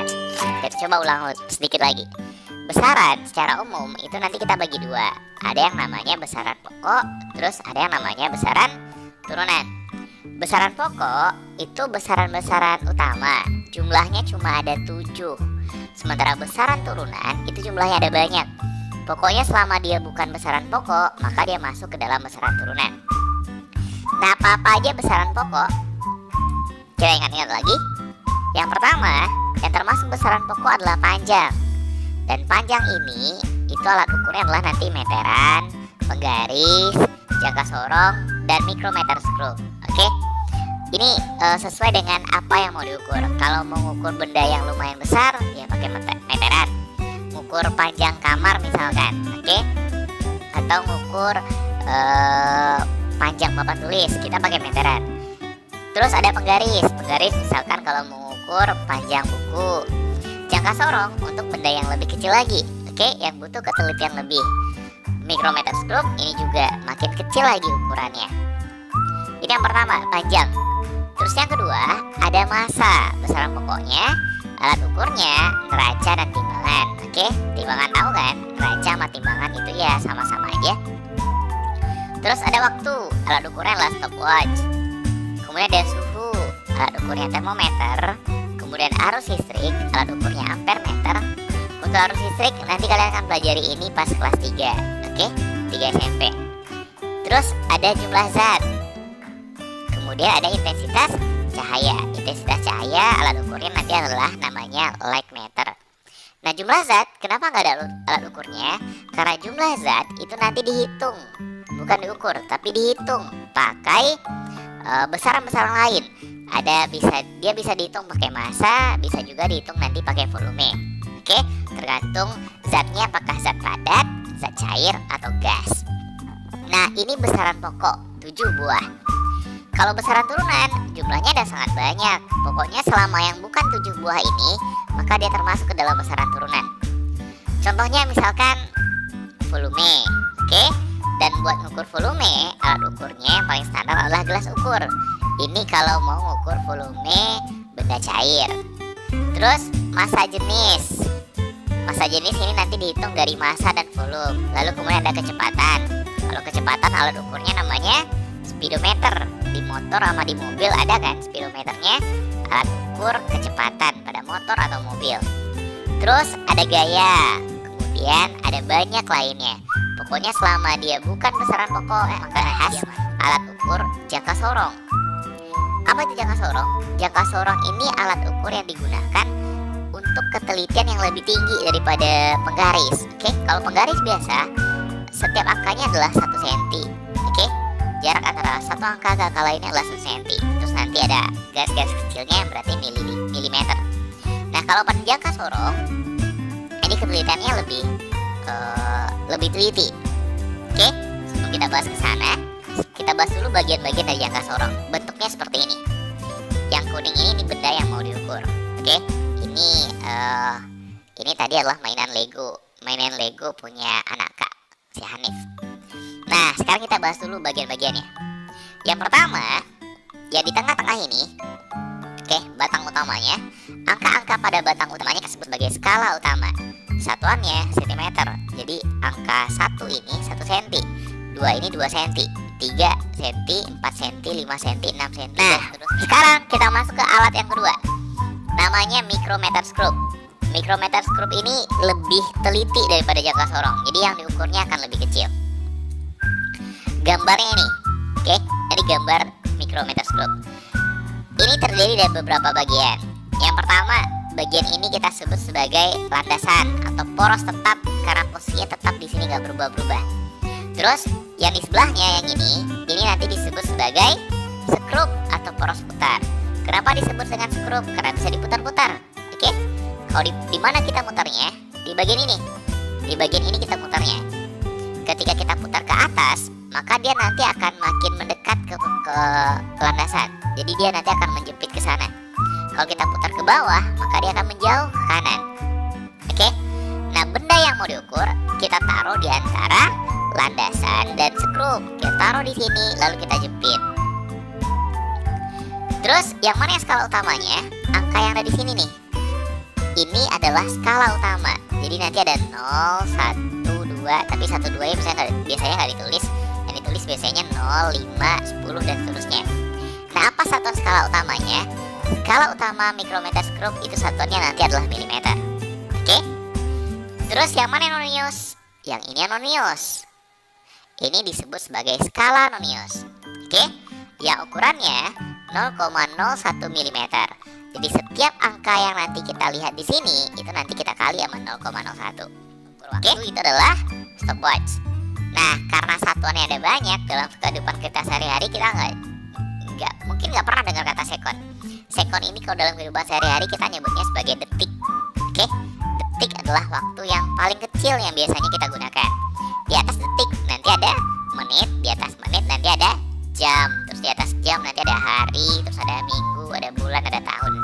besaran. Kita coba ulang sedikit lagi. Besaran secara umum itu nanti kita bagi dua. Ada yang namanya besaran pokok, terus ada yang namanya besaran turunan. Besaran pokok itu besaran-besaran utama, jumlahnya cuma ada 7. Sementara besaran turunan itu jumlahnya ada banyak. Pokoknya selama dia bukan besaran pokok, maka dia masuk ke dalam besaran turunan. Nah, apa aja besaran pokok? Kita ingat-ingat lagi. Yang pertama, yang termasuk besaran pokok adalah panjang. Dan panjang ini, itu alat ukurnya adalah nanti meteran, penggaris, jangka sorong, dan mikrometer skrup. Oke? Ini sesuai dengan apa yang mau diukur. Kalau mau mengukur benda yang lumayan besar, ya pakai meteran. Ngukur panjang kamar misalkan, oke? Atau ngukur panjang papan tulis, kita pakai meteran. Terus ada penggaris. Penggaris misalkan kalau mengukur panjang buku. Jangka sorong untuk benda yang lebih kecil lagi, oke? Yang butuh ketelitian lebih. Mikrometer skrup ini juga makin kecil lagi ukurannya. Ini yang pertama, panjang. Terus yang kedua, ada massa. Besaran pokoknya, alat ukurnya, neraca dan timbangan. Oke, timbangan tahu kan? Neraca sama timbangan itu ya sama-sama aja. Terus ada waktu. Alat ukurnya adalah stopwatch. Kemudian ada suhu. Alat ukurnya termometer. Kemudian arus listrik. Alat ukurnya ampere meter. Untuk arus listrik nanti kalian akan pelajari ini pas kelas 3. Oke, 3 SMP. Terus ada jumlah zat. Kemudian ada intensitas cahaya. Intensitas cahaya alat ukurnya nanti adalah namanya light meter. Nah, jumlah zat kenapa nggak ada alat ukurnya? Karena jumlah zat itu nanti dihitung, bukan diukur, tapi dihitung pakai besaran-besaran lain. Dia bisa dihitung pakai massa, bisa juga dihitung nanti pakai volume. Oke, tergantung zatnya apakah zat padat, zat cair atau gas. Nah, ini besaran pokok 7 buah. Kalau besaran turunan, jumlahnya ada sangat banyak. Pokoknya selama yang bukan 7 buah ini, maka dia termasuk ke dalam besaran turunan. Contohnya misalkan volume, oke? Dan buat mengukur volume, alat ukurnya yang paling standar adalah gelas ukur. Ini kalau mau mengukur volume benda cair. Terus massa jenis. Massa jenis ini nanti dihitung dari massa dan volume. Lalu kemudian ada kecepatan. Kalau kecepatan alat ukurnya namanya speedometer. Di motor sama di mobil ada kan speedometernya, alat ukur kecepatan pada motor atau mobil. Terus ada gaya, kemudian ada banyak lainnya. Pokoknya selama dia bukan besaran pokok, maka khas alat ukur jangka sorong. Apa itu jangka sorong? Jangka sorong ini alat ukur yang digunakan untuk ketelitian yang lebih tinggi daripada penggaris. Oke, kalau penggaris biasa setiap angkanya adalah 1 cm. Oke, jarak antara satu angka ke angka lainnya adalah 1 cm. Terus nanti ada garis-garis kecilnya yang berarti milimeter. Nah, kalau pada jangka sorong ini ketelitiannya lebih teliti. Oke, sebelum kita bahas ke sana, kita bahas dulu bagian-bagian dari jangka sorong. Bentuknya seperti ini. Yang kuning ini benda yang mau diukur. Oke, ini tadi adalah mainan Lego punya anak Kak, si Hanif. Nah, sekarang kita bahas dulu bagian-bagiannya. Yang pertama, ya di tengah-tengah ini, oke, batang utamanya. Angka-angka pada batang utamanya disebut sebagai skala utama. Satuannya cm. Jadi angka 1 ini 1 cm, 2 ini 2 cm, 3 cm, 4 cm, 5 cm, 6 cm. Nah, terus sekarang kita masuk ke alat yang kedua. Namanya mikrometer skrup. Mikrometer skrup ini lebih teliti daripada jangka sorong. Jadi yang diukurnya akan lebih kecil. Gambarnya ini, oke, jadi gambar mikrometer skrup. Ini terdiri dari beberapa bagian. Yang pertama, bagian ini kita sebut sebagai landasan atau poros tetap karena posisinya tetap di sini nggak berubah-berubah. Terus yang di sebelahnya yang ini nanti disebut sebagai skrup atau poros putar. Kenapa disebut dengan skrup? Karena bisa diputar-putar. Oke, kalau di mana kita mutarnya? Di bagian ini. Di bagian ini kita mutarnya. Ketika kita putar ke atas, maka dia nanti akan makin mendekat ke landasan. Jadi dia nanti akan menjepit ke sana. Kalau kita putar ke bawah, maka dia akan menjauh ke kanan. Oke. Nah, benda yang mau diukur kita taruh di antara landasan dan skrup. Kita taruh di sini, lalu kita jepit. Terus yang mana yang skala utamanya? Angka yang ada di sini nih. adalah skala utama. Jadi nanti ada 0, 1, 2, tapi 1, 2 ya biasanya nggak ditulis. Yang ditulis biasanya 0, 5, 10 dan seterusnya. Nah, apa satuan skala utamanya? Skala utama mikrometer itu satuannya nanti adalah milimeter. Oke? Terus yang mana yang nonius? Yang ini yang nonius. Ini disebut sebagai skala nonius. Oke? Yang ukurannya 0,01 mm. Jadi setiap angka yang nanti kita lihat di sini itu nanti kita kali sama 0,01. Oke, itu adalah stopwatch. Nah, karena satuannya ada banyak dalam kehidupan kita sehari-hari, kita mungkin nggak pernah dengar kata sekon. Sekon ini kalau dalam kehidupan sehari-hari kita nyebutnya sebagai detik. Oke, detik adalah waktu yang paling kecil yang biasanya kita gunakan. Di atas detik nanti ada menit, di atas menit nanti ada jam, terus di atas jam nanti ada hari, terus ada minggu, ada bulan, ada tahun.